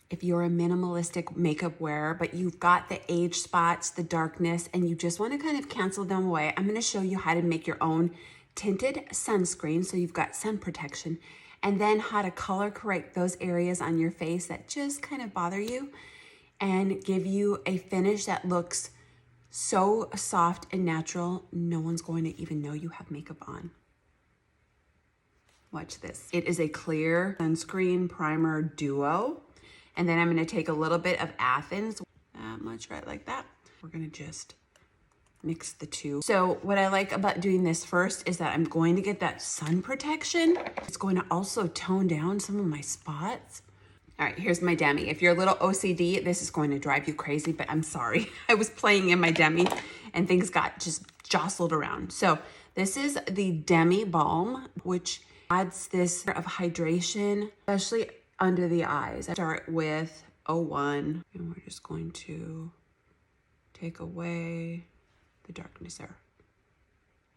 If you're a minimalistic makeup wearer, but you've got the age spots, the darkness, and you just want to kind of cancel them away, I'm going to show you how to make your own tinted sunscreen so you've got sun protection, and then how to color correct those areas on your face that just kind of bother you and give you a finish that looks so soft and natural, no one's going to even know you have makeup on. Watch this. It is a clear sunscreen primer duo. And then I'm going to take a little bit of Athens, that much, right like that. We're going to just mix the two. So what I like about doing this first is that I'm going to get that sun protection. It's going to also tone down some of my spots. All right, here's my demi. If you're a little OCD, this is going to drive you crazy, but I'm sorry. I was playing in my demi and things got just jostled around. So this is the Demi Balm, which adds this of hydration, especially under the eyes. I start with 01, and we're just going to take away the darkness there,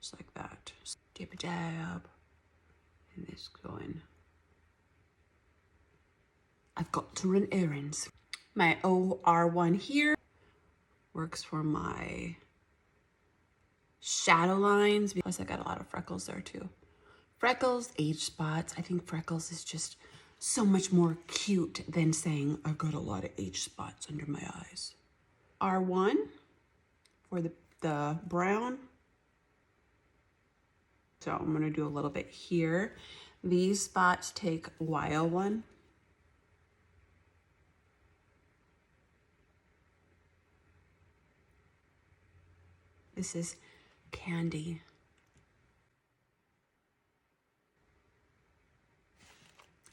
just like that. Dab a dab, and this going. I've got to run errands. My OR1 here works for my shadow lines. Plus I got a lot of freckles there too. Freckles, age spots. I think freckles is just so much more cute than saying I've got a lot of age spots under my eyes. R1 for the brown. So I'm gonna do a little bit here. These spots take Y01. This is Candy.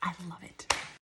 I love it.